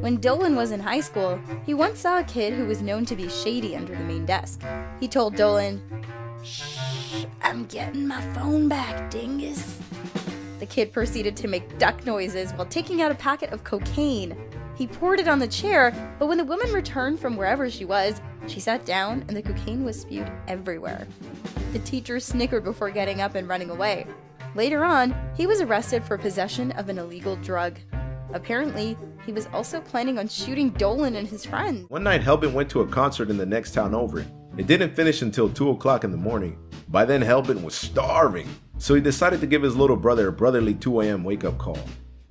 When Dolan was in high school, he once saw a kid who was known to be shady under the main desk. He told Dolan, "Shh, I'm getting my phone back, dingus." The kid proceeded to make duck noises while taking out a packet of cocaine. He poured it on the chair, but when the woman returned from wherever she was, she sat down and the cocaine was spewed everywhere. The teacher snickered before getting up and running away. Later on, he was arrested for possession of an illegal drug. Apparently, he was also planning on shooting Dolan and his friends. One night, Helbin went to a concert in the next town over. It didn't finish until 2 o'clock in the morning. By then, Helbin was starving, so he decided to give his little brother a brotherly 2 a.m. wake-up call.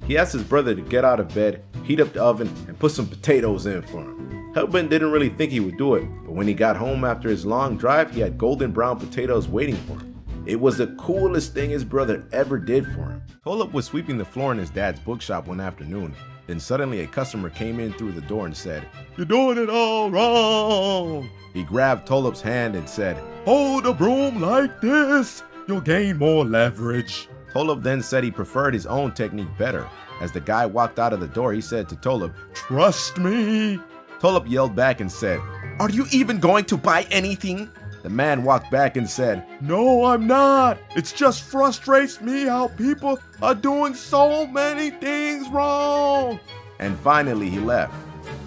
He asked his brother to get out of bed, heat up the oven, and put some potatoes in for him. Helbin didn't really think he would do it, but when he got home after his long drive, he had golden brown potatoes waiting for him. It was the coolest thing his brother ever did for him. Tolop was sweeping the floor in his dad's bookshop one afternoon. Then suddenly a customer came in through the door and said, "You're doing it all wrong." He grabbed Tolop's hand and said, "Hold the broom like this. You'll gain more leverage." Tolop then said he preferred his own technique better. As the guy walked out of the door, he said to Tolop, "Trust me." Tolop yelled back and said, "Are you even going to buy anything?" The man walked back and said, "No, I'm not. It just frustrates me how people are doing so many things wrong." And finally, he left.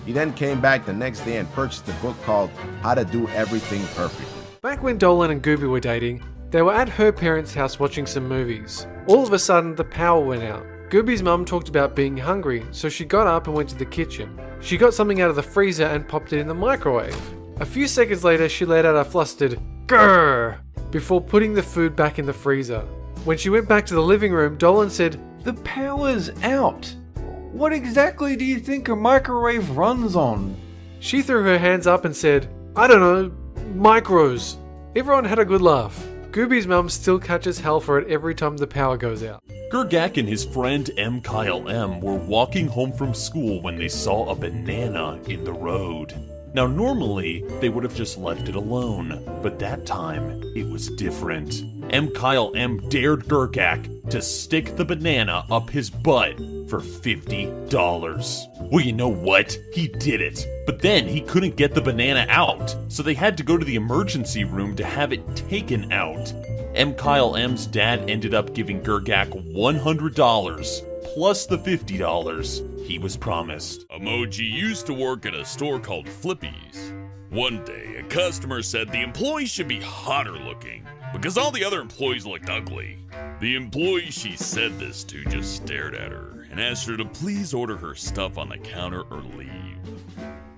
He then came back the next day and purchased a book called How to Do Everything Perfectly. Back when Dolan and Gooby were dating, they were at her parents' house watching some movies. All of a sudden, the power went out. Gooby's mum talked about being hungry, so she got up and went to the kitchen. She got something out of the freezer and popped it in the microwave. A few seconds later, she let out a flustered "grrr" before putting the food back in the freezer. When she went back to the living room, Dolan said, "The power's out. What exactly do you think a microwave runs on?" She threw her hands up and said, "I don't know, micros." Everyone had a good laugh. Gooby's mum still catches hell for it every time the power goes out. Gergak and his friend M. Kyle M. were walking home from school when they saw a banana in the road. Now normally, they would have just left it alone, but that time, it was different. M. Kyle M. dared Gergak to stick the banana up his butt for $50. Well, you know what? He did it. But then he couldn't get the banana out, so they had to go to the emergency room to have it taken out. M. Kyle M.'s dad ended up giving Gergak $100 plus the $50 he was promised. Emoji used to work at a store called Flippy's. One day, a customer said the employees should be hotter looking because all the other employees looked ugly. The employee she said this to just stared at her and asked her to please order her stuff on the counter or leave.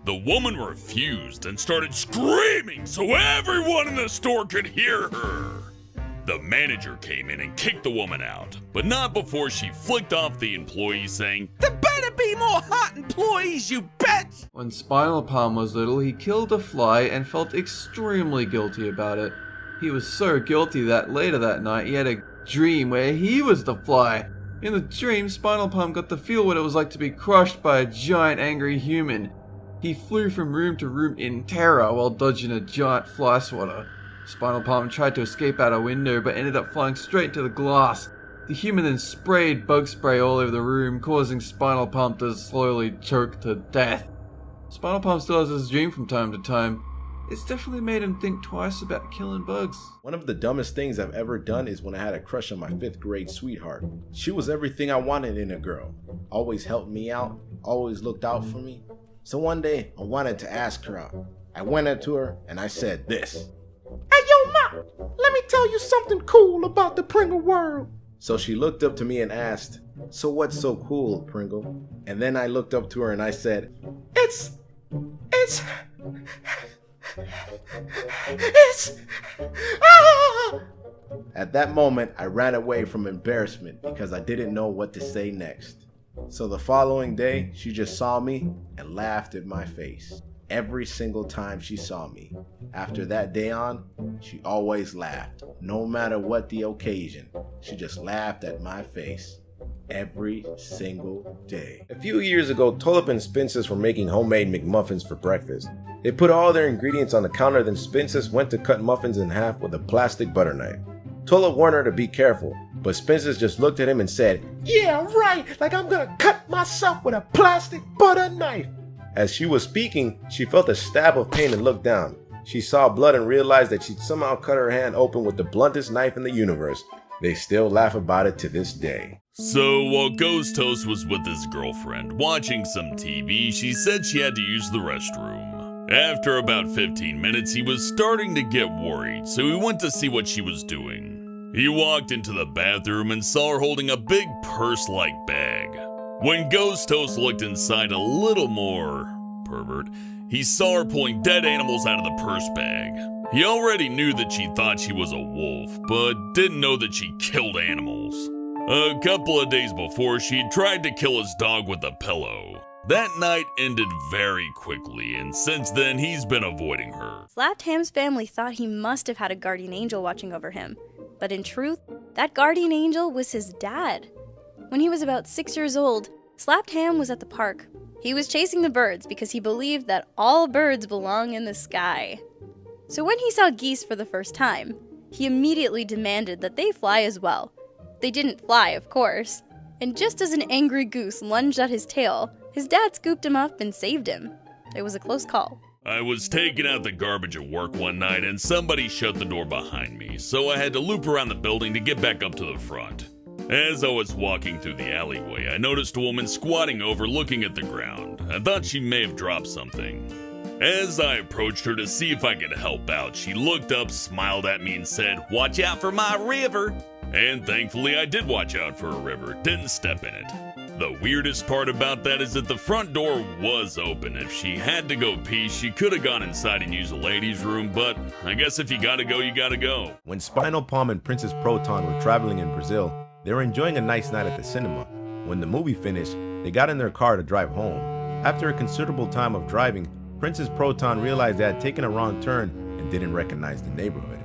The woman refused and started screaming so everyone in the store could hear her. The manager came in and kicked the woman out, but not before she flicked off the employee saying, "There better be more hot employees, you bitch!" When Spinal Palm was little, he killed a fly and felt extremely guilty about it. He was so guilty that later that night he had a dream where he was the fly. In the dream, Spinal Palm got to feel what it was like to be crushed by a giant angry human. He flew from room to room in terror while dodging a giant fly swatter. Spinal Palm tried to escape out a window but ended up flying straight to the glass. The human then sprayed bug spray all over the room, causing Spinal Palm to slowly choke to death. Spinal Palm still has this dream from time to time. It's definitely made him think twice about killing bugs. One of the dumbest things I've ever done is when I had a crush on my 5th grade sweetheart. She was everything I wanted in a girl. Always helped me out, always looked out for me. So one day, I wanted to ask her out. I went up to her and I said this. "Hey yo ma, let me tell you something cool about the Pringle world." So she looked up to me and asked, "So what's so cool, Pringle?" And then I looked up to her and I said, It's ah! At that moment, I ran away from embarrassment because I didn't know what to say next. So the following day, she just saw me and laughed at my face. Every single time she saw me. After that day on, she always laughed. No matter what the occasion, she just laughed at my face. Every single day. A few years ago, Tolop and Spincis were making homemade McMuffins for breakfast. They put all their ingredients on the counter, then Spincis went to cut muffins in half with a plastic butter knife. Tolop warned her to be careful, But Spencer just looked at him and said, "Yeah, right, like I'm gonna cut myself with a plastic butter knife." As she was speaking, she felt a stab of pain and looked down. She saw blood and realized that she'd somehow cut her hand open with the bluntest knife in the universe. They still laugh about it to this day. So while Ghost Toast was with his girlfriend watching some TV, she said she had to use the restroom. After about 15 minutes, he was starting to get worried, so he went to see what she was doing. He walked into the bathroom and saw her holding a big purse-like bag. When Ghost Toast looked inside a little more pervert, he saw her pulling dead animals out of the purse bag. He already knew that she thought she was a wolf, but didn't know that she killed animals. A couple of days before, she had tried to kill his dog with a pillow. That night ended very quickly, and since then, he's been avoiding her. Slapped Ham's family thought he must have had a guardian angel watching over him. But in truth, that guardian angel was his dad. When he was about 6 years old, Slapped Ham was at the park. He was chasing the birds because he believed that all birds belong in the sky. So when he saw geese for the first time, he immediately demanded that they fly as well. They didn't fly, of course. And just as an angry goose lunged at his tail, his dad scooped him up and saved him. It was a close call. I was taking out the garbage at work one night and somebody shut the door behind me, so I had to loop around the building to get back up to the front. As I was walking through the alleyway, I noticed a woman squatting over looking at the ground. I thought she may have dropped something. As I approached her to see if I could help out, she looked up, smiled at me and said, "Watch out for my river." And thankfully I did watch out for a river, didn't step in it. The weirdest part about that is that the front door was open. If she had to go pee, she could have gone inside and used the ladies' room, but I guess if you gotta go, you gotta go. When Spinal Palm and Princess Proton were traveling in Brazil, they were enjoying a nice night at the cinema. When the movie finished, they got in their car to drive home. After a considerable time of driving, Princess Proton realized they had taken a wrong turn and didn't recognize the neighborhood.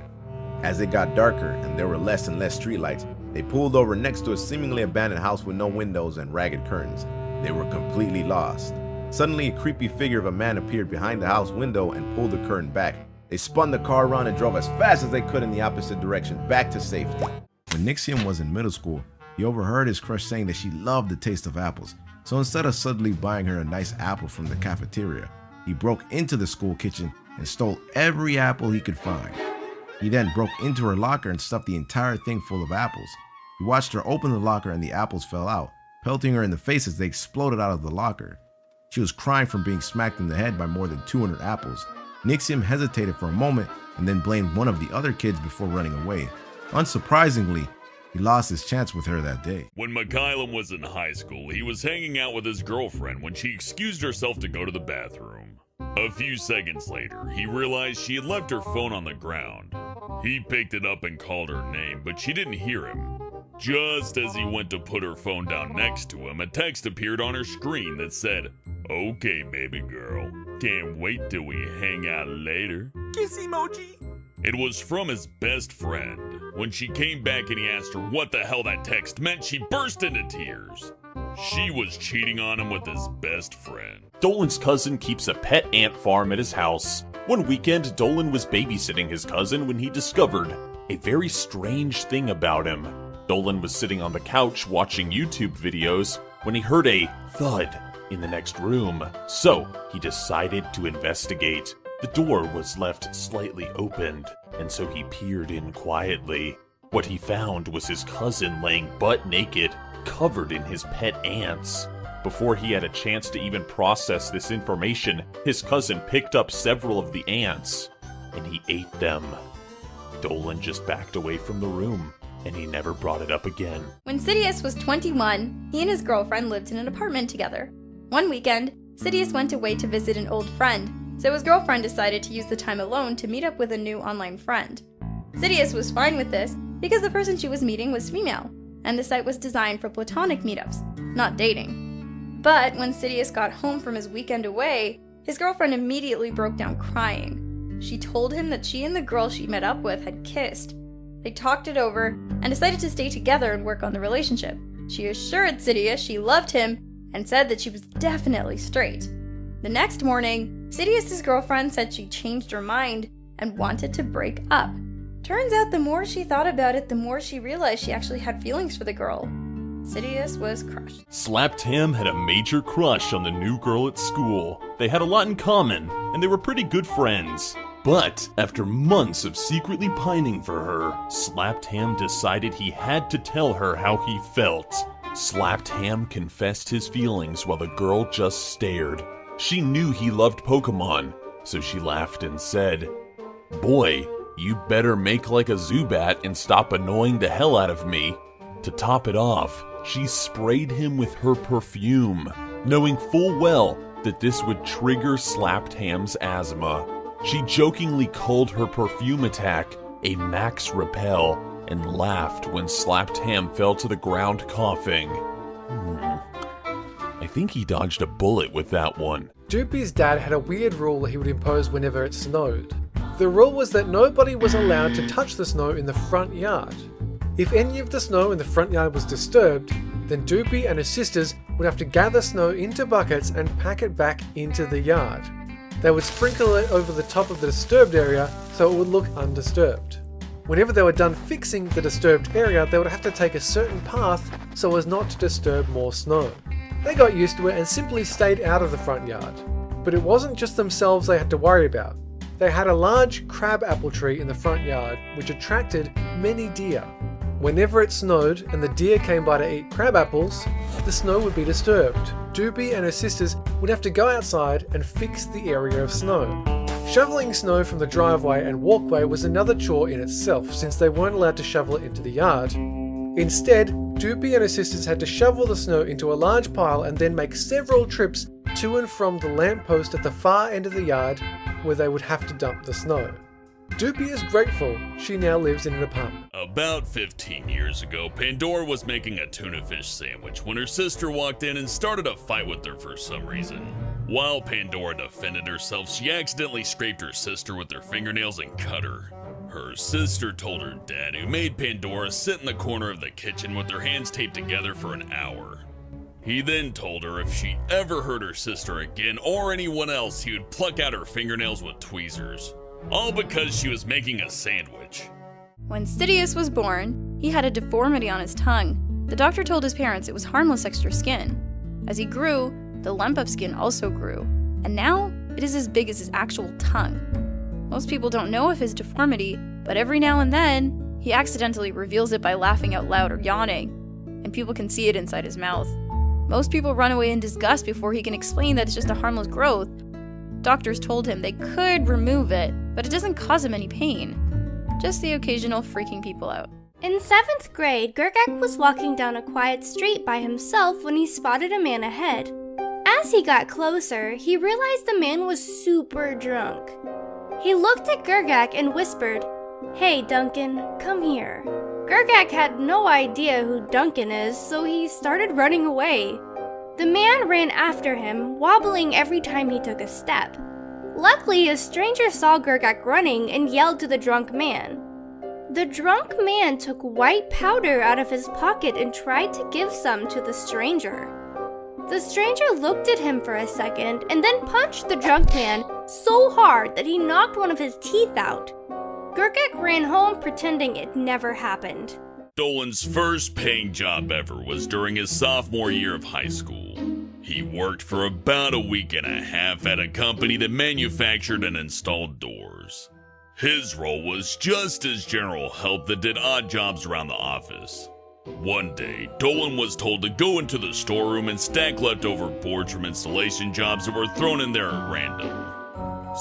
As it got darker and there were less and less streetlights, they pulled over next to a seemingly abandoned house with no windows and ragged curtains. They were completely lost. Suddenly, a creepy figure of a man appeared behind the house window and pulled the curtain back. They spun the car around and drove as fast as they could in the opposite direction, back to safety. When Nixium was in middle school, he overheard his crush saying that she loved the taste of apples. So instead of suddenly buying her a nice apple from the cafeteria, he broke into the school kitchen and stole every apple he could find. He then broke into her locker and stuffed the entire thing full of apples. He watched her open the locker and the apples fell out, pelting her in the face as they exploded out of the locker. She was crying from being smacked in the head by more than 200 apples. Nixium hesitated for a moment and then blamed one of the other kids before running away. Unsurprisingly, he lost his chance with her that day. When Mikhailum was in high school, he was hanging out with his girlfriend when she excused herself to go to the bathroom. A few seconds later, he realized she had left her phone on the ground. He picked it up and called her name, but she didn't hear him. Just as he went to put her phone down next to him, a text appeared on her screen that said, "Okay, baby girl, can't wait till we hang out later." Kiss emoji. It was from his best friend. When she came back and he asked her what the hell that text meant, she burst into tears. She was cheating on him with his best friend. Dolan's cousin keeps a pet ant farm at his house. One weekend, Dolan was babysitting his cousin when he discovered a very strange thing about him. Dolan was sitting on the couch watching YouTube videos when he heard a thud in the next room. So he decided to investigate. The door was left slightly opened, and so he peered in quietly. What he found was his cousin laying butt naked, covered in his pet ants. Before he had a chance to even process this information, his cousin picked up several of the ants, and he ate them. Dolan just backed away from the room, and he never brought it up again. When Sidious was 21, he and his girlfriend lived in an apartment together. One weekend, Sidious went away to visit an old friend, so his girlfriend decided to use the time alone to meet up with a new online friend. Sidious was fine with this because the person she was meeting was female, and the site was designed for platonic meetups, not dating. But when Sidious got home from his weekend away, his girlfriend immediately broke down crying. She told him that she and the girl she met up with had kissed. They talked it over and decided to stay together and work on the relationship. She assured Sidious she loved him and said that she was definitely straight. The next morning, Sidious's girlfriend said she changed her mind and wanted to break up. Turns out the more she thought about it, the more she realized she actually had feelings for the girl. Sidious was crushed. Slapped Ham had a major crush on the new girl at school. They had a lot in common, and they were pretty good friends. But after months of secretly pining for her, Slapped Ham decided he had to tell her how he felt. Slapped Ham confessed his feelings while the girl just stared. She knew he loved Pokemon, so she laughed and said, "Boy, you better make like a Zubat and stop annoying the hell out of me." To top it off, she sprayed him with her perfume, knowing full well that this would trigger Slapped Ham's asthma. She jokingly called her perfume attack a max repel and laughed when Slapped Ham fell to the ground coughing. I think he dodged a bullet with that one. Doopy's dad had a weird rule he would impose whenever it snowed. The rule was that nobody was allowed to touch the snow in the front yard. If any of the snow in the front yard was disturbed, then Doopy and his sisters would have to gather snow into buckets and pack it back into the yard. They would sprinkle it over the top of the disturbed area so it would look undisturbed. Whenever they were done fixing the disturbed area, they would have to take a certain path so as not to disturb more snow. They got used to it and simply stayed out of the front yard. But it wasn't just themselves they had to worry about. They had a large crab apple tree in the front yard which attracted many deer. Whenever it snowed and the deer came by to eat crab apples, the snow would be disturbed. Doopy and her sisters would have to go outside and fix the area of snow. Shoveling snow from the driveway and walkway was another chore in itself, since they weren't allowed to shovel it into the yard. Instead, Doopy and her sisters had to shovel the snow into a large pile and then make several trips to and from the lamppost at the far end of the yard where they would have to dump the snow. Doopy is grateful she now lives in an apartment. About 15 years ago, Pandora was making a tuna fish sandwich when her sister walked in and started a fight with her for some reason. While Pandora defended herself, she accidentally scraped her sister with her fingernails and cut her. Her sister told her dad, who made Pandora sit in the corner of the kitchen with her hands taped together for an hour. He then told her if she ever hurt her sister again or anyone else, he would pluck out her fingernails with tweezers. All because she was making a sandwich. When Sidious was born, he had a deformity on his tongue. The doctor told his parents it was harmless extra skin. As he grew, the lump of skin also grew, and now it is as big as his actual tongue. Most people don't know of his deformity, but every now and then, he accidentally reveals it by laughing out loud or yawning, and people can see it inside his mouth. Most people run away in disgust before he can explain that it's just a harmless growth. Doctors told him they could remove it, but it doesn't cause him any pain. Just the occasional freaking people out. In 7th grade, Gergak was walking down a quiet street by himself when he spotted a man ahead. As he got closer, he realized the man was super drunk. He looked at Gergak and whispered, "Hey Duncan, come here." Gergak had no idea who Duncan is, so he started running away. The man ran after him, wobbling every time he took a step. Luckily, a stranger saw Gergak running and yelled to the drunk man. The drunk man took white powder out of his pocket and tried to give some to the stranger. The stranger looked at him for a second and then punched the drunk man so hard that he knocked one of his teeth out. Gergak ran home pretending it never happened. Dolan's first paying job ever was during his sophomore year of high school. He worked for about a week and a half at a company that manufactured and installed doors. His role was just as general help that did odd jobs around the office. One day, Dolan was told to go into the storeroom and stack leftover boards from installation jobs that were thrown in there at random.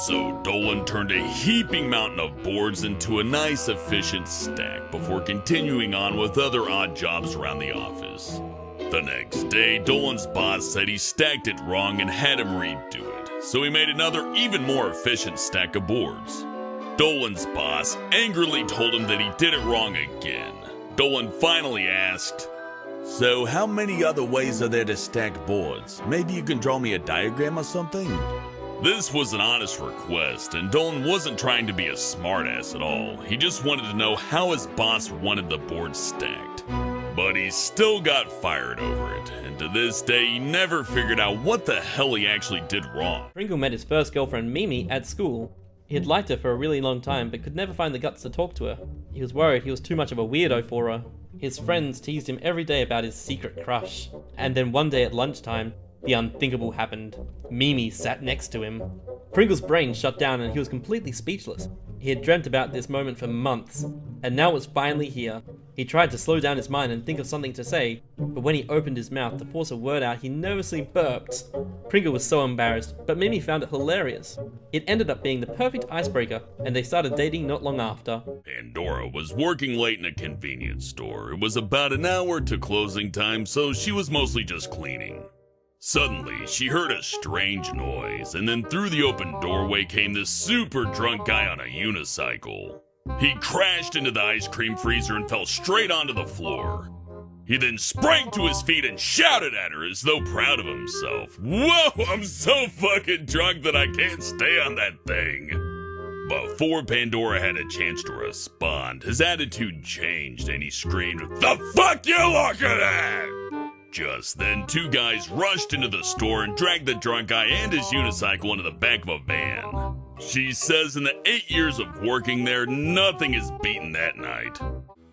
So Dolan turned a heaping mountain of boards into a nice efficient stack before continuing on with other odd jobs around the office. The next day, Dolan's boss said he stacked it wrong and had him redo it, so he made another even more efficient stack of boards. Dolan's boss angrily told him that he did it wrong again. Dolan finally asked, "So how many other ways are there to stack boards? Maybe you can draw me a diagram or something?" This was an honest request, and Dolan wasn't trying to be a smartass at all. He just wanted to know how his boss wanted the boards stacked. But he still got fired over it, and to this day he never figured out what the hell he actually did wrong. Pringle met his first girlfriend Mimi at school. He had liked her for a really long time, but could never find the guts to talk to her. He was worried he was too much of a weirdo for her. His friends teased him every day about his secret crush. And then one day at lunchtime, the unthinkable happened. Mimi sat next to him. Pringle's brain shut down and he was completely speechless. He had dreamt about this moment for months, and now it was finally here. He tried to slow down his mind and think of something to say, but when he opened his mouth to force a word out, he nervously burped. Pringle was so embarrassed, but Mimi found it hilarious. It ended up being the perfect icebreaker, and they started dating not long after. Pandora was working late in a convenience store. It was about an hour to closing time, so she was mostly just cleaning. Suddenly, she heard a strange noise, and then through the open doorway came this super drunk guy on a unicycle. He crashed into the ice cream freezer and fell straight onto the floor. He then sprang to his feet and shouted at her as though proud of himself. Whoa, I'm so fucking drunk that I can't stay on that thing. Before Pandora had a chance to respond, his attitude changed and he screamed, "The fuck you looking at?" Just then, two guys rushed into the store and dragged the drunk guy and his unicycle into the back of a van. She says in the 8 years of working there, nothing has beaten that night.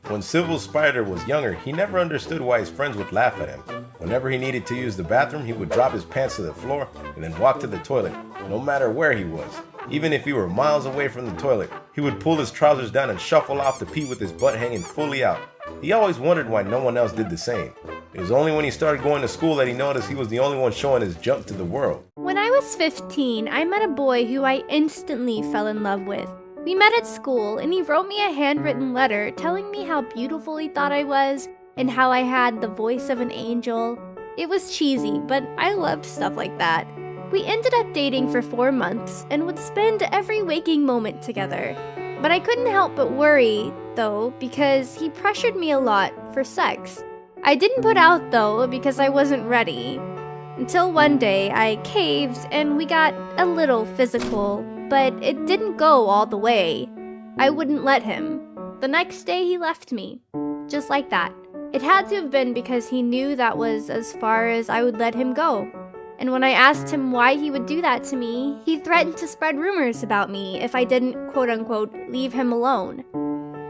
When Civil Spider was younger, he never understood why his friends would laugh at him. Whenever he needed to use the bathroom, he would drop his pants to the floor and then walk to the toilet, no matter where he was. Even if he were miles away from the toilet, he would pull his trousers down and shuffle off to pee with his butt hanging fully out. He always wondered why no one else did the same. It was only when he started going to school that he noticed he was the only one showing his junk to the world. When I was 15, I met a boy who I instantly fell in love with. We met at school, and he wrote me a handwritten letter telling me how beautiful he thought I was and how I had the voice of an angel. It was cheesy, but I loved stuff like that. We ended up dating for 4 months and would spend every waking moment together. But I couldn't help but worry, though, because he pressured me a lot for sex. I didn't put out, though, because I wasn't ready. Until one day, I caved and we got a little physical, but it didn't go all the way. I wouldn't let him. The next day, he left me. Just like that. It had to have been because he knew that was as far as I would let him go. And when I asked him why he would do that to me, he threatened to spread rumors about me if I didn't, quote-unquote, leave him alone.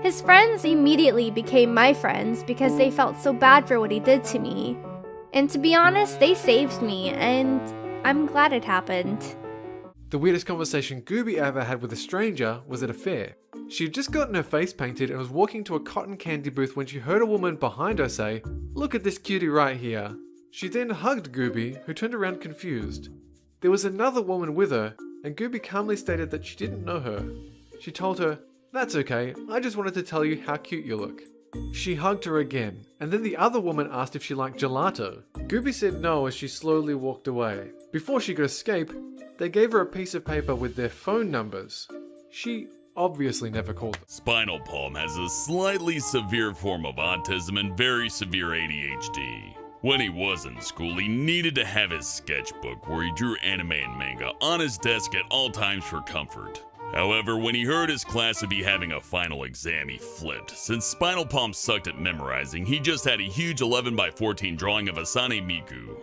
His friends immediately became my friends because they felt so bad for what he did to me. And to be honest, they saved me, and I'm glad it happened. The weirdest conversation Gooby ever had with a stranger was at a fair. She had just gotten her face painted and was walking to a cotton candy booth when she heard a woman behind her say, "Look at this cutie right here." She then hugged Gooby, who turned around confused. There was another woman with her, and Gooby calmly stated that she didn't know her. She told her, "That's okay, I just wanted to tell you how cute you look." She hugged her again, and then the other woman asked if she liked gelato. Gooby said no as she slowly walked away. Before she could escape, they gave her a piece of paper with their phone numbers. She obviously never called them. Spinal Palm has a slightly severe form of autism and very severe ADHD. When he was in school, he needed to have his sketchbook where he drew anime and manga on his desk at all times for comfort. However, when he heard his class would be having a final exam, he flipped. Since Spinal Palm sucked at memorizing, he just had a huge 11x14 drawing of Asane Miku.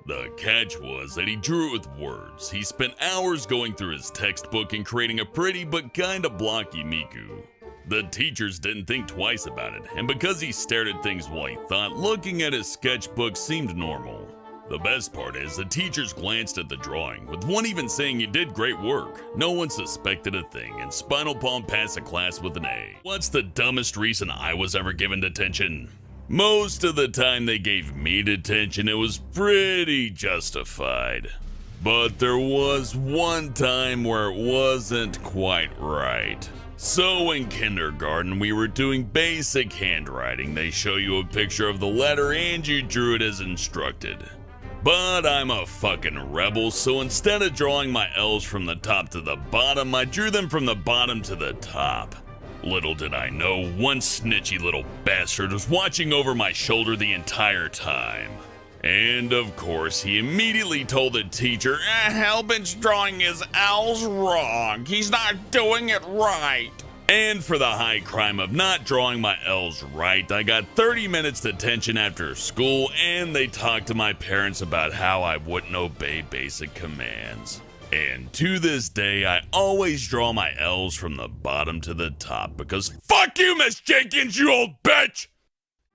The catch was that he drew it with words. He spent hours going through his textbook and creating a pretty but kinda blocky Miku. The teachers didn't think twice about it, and because he stared at things while he thought, looking at his sketchbook seemed normal. The best part is the teachers glanced at the drawing, with one even saying you did great work. No one suspected a thing, and Spinal Palm passed the class with an A. What's the dumbest reason I was ever given detention? Most of the time they gave me detention, it was pretty justified. But there was one time where it wasn't quite right. So in kindergarten, we were doing basic handwriting. They show you a picture of the letter and you drew it as instructed. But I'm a fucking rebel, so instead of drawing my L's from the top to the bottom, I drew them from the bottom to the top. Little did I know, one snitchy little bastard was watching over my shoulder the entire time. And of course, he immediately told the teacher, Helbin's drawing his L's wrong. He's not doing it right. And for the high crime of not drawing my L's right, I got 30 minutes detention after school, and they talked to my parents about how I wouldn't obey basic commands. And to this day, I always draw my L's from the bottom to the top because fuck you, Miss Jenkins, you old bitch!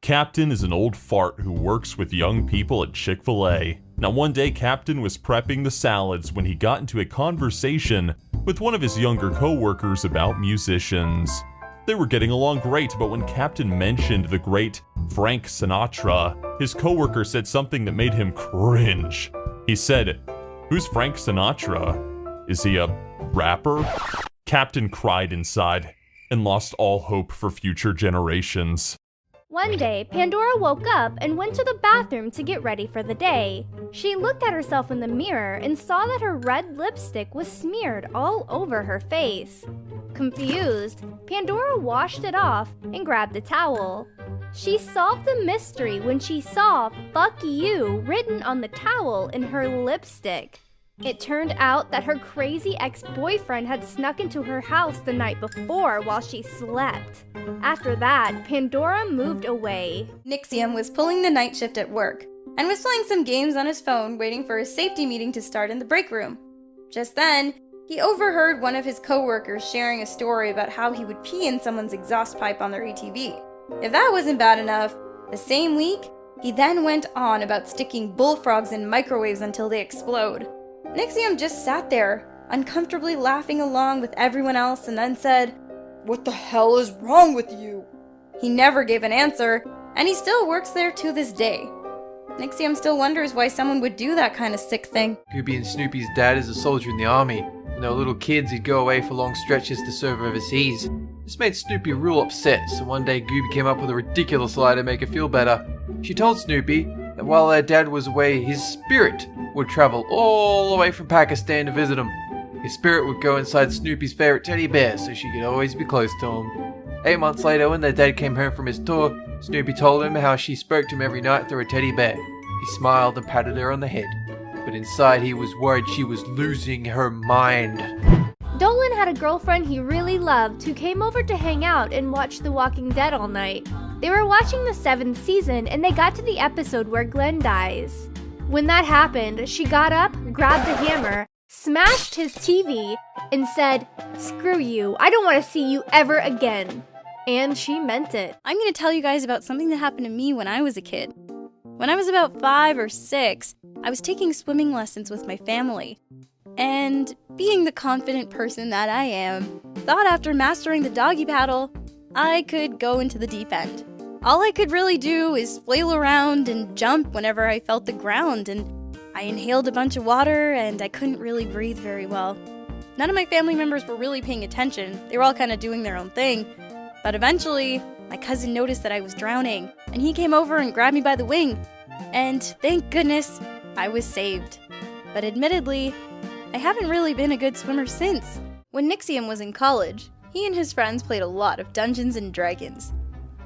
Captain is an old fart who works with young people at Chick-fil-A. Now one day Captain was prepping the salads when he got into a conversation with one of his younger co-workers about musicians. They were getting along great, but when Captain mentioned the great Frank Sinatra, his co-worker said something that made him cringe. He said, "Who's Frank Sinatra? Is he a rapper?" Captain cried inside and lost all hope for future generations. One day, Pandora woke up and went to the bathroom to get ready for the day. She looked at herself in the mirror and saw that her red lipstick was smeared all over her face. Confused, Pandora washed it off and grabbed a towel. She solved the mystery when she saw "fuck you" written on the towel in her lipstick. It turned out that her crazy ex-boyfriend had snuck into her house the night before while she slept. After that, Pandora moved away. Nixium was pulling the night shift at work and was playing some games on his phone waiting for his safety meeting to start in the break room. Just then, he overheard one of his coworkers sharing a story about how he would pee in someone's exhaust pipe on their ATV. If that wasn't bad enough, the same week, he then went on about sticking bullfrogs in microwaves until they explode. Nixium just sat there, uncomfortably laughing along with everyone else, and then said, "What the hell is wrong with you?" He never gave an answer, and he still works there to this day. Nixium still wonders why someone would do that kind of sick thing. Gooby and Snoopy's dad is a soldier in the army. When they were little kids, he'd go away for long stretches to serve overseas. This made Snoopy real upset, so one day Gooby came up with a ridiculous lie to make her feel better. She told Snoopy that while their dad was away, his spirit would travel all the way from Pakistan to visit him. His spirit would go inside Snoopy's favorite teddy bear so she could always be close to him. 8 months later, when their dad came home from his tour, Snoopy told him how she spoke to him every night through a teddy bear. He smiled and patted her on the head, but inside he was worried she was losing her mind. Dolan had a girlfriend he really loved who came over to hang out and watch The Walking Dead all night. They were watching the 7th season and they got to the episode where Glenn dies. When that happened, she got up, grabbed a hammer, smashed his TV, and said, "Screw you, I don't want to see you ever again." And she meant it. I'm going to tell you guys about something that happened to me when I was a kid. When I was about 5 or 6, I was taking swimming lessons with my family. And being the confident person that I am, thought after mastering the doggy paddle, I could go into the deep end. All I could really do is flail around and jump whenever I felt the ground, and I inhaled a bunch of water and I couldn't really breathe very well. None of my family members were really paying attention. They were all kind of doing their own thing. But eventually, my cousin noticed that I was drowning, and he came over and grabbed me by the wing. And thank goodness, I was saved. But admittedly, I haven't really been a good swimmer since. When Nixium was in college, he and his friends played a lot of Dungeons and Dragons.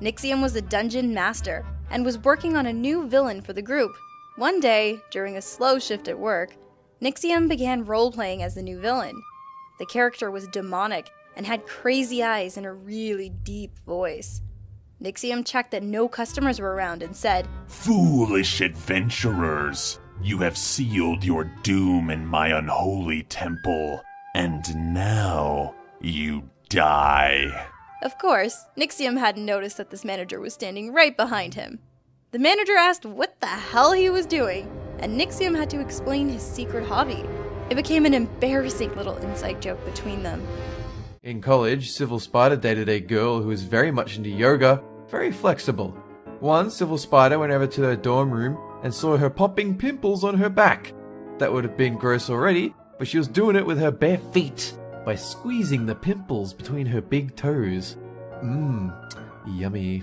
Nixium was a dungeon master and was working on a new villain for the group. One day, during a slow shift at work, Nixium began role-playing as the new villain. The character was demonic and had crazy eyes and a really deep voice. Nixium checked that no customers were around and said, "Foolish adventurers, you have sealed your doom in my unholy temple, and now you die." Of course, Nixium hadn't noticed that this manager was standing right behind him. The manager asked what the hell he was doing, and Nixium had to explain his secret hobby. It became an embarrassing little inside joke between them. In college, Civil Spider dated a girl who was very much into yoga, very flexible. Once, Civil Spider went over to her dorm room and saw her popping pimples on her back. That would have been gross already, but she was doing it with her bare feet by squeezing the pimples between her big toes. Yummy.